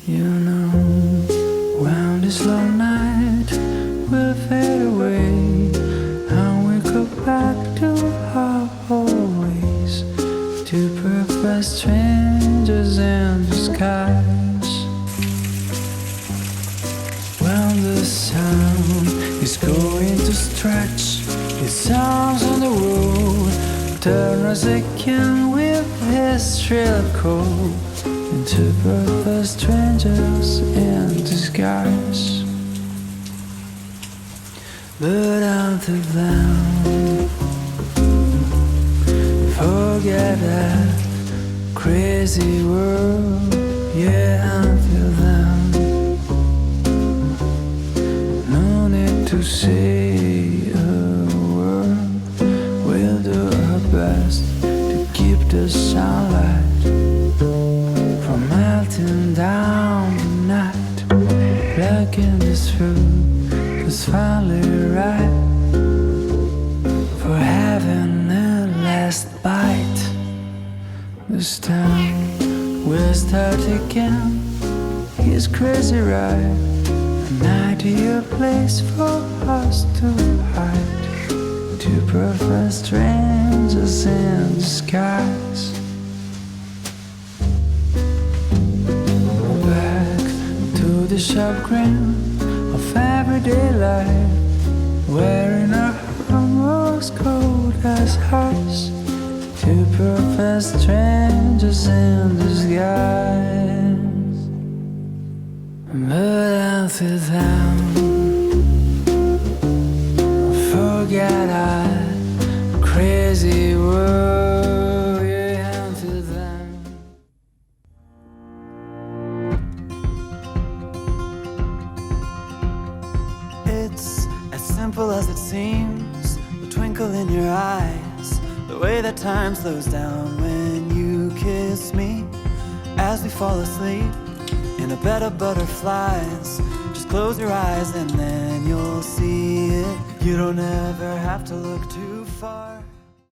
You know, when this long night will fade away, and we go back to our old ways, two perfect strangers in disguise. When the sun is going to stretch its arms on the road, turn us again with his shrill call into perfect strangers in disguise. But until then, forget that crazy world. Yeah, until then, no need to say a word. We'll do our best to keep the sunlight from melting down the night. Plugging this food is finally right for having a last bite. This time we'll start again. He's crazy, right? An ideal place for us to hide. Two perfect strangers in disguise. The sharp grin of everyday life, wearing our almost cold as ice. Two perfect strangers in disguise. But until then, forget our crazy world. Yeah, until then. It's as simple as it seems, the twinkle in your eyes, the way that time slows down when you kiss me. As we fall asleep in a bed of butterflies, just close your eyes and then you'll see it. You don't ever have to look too far.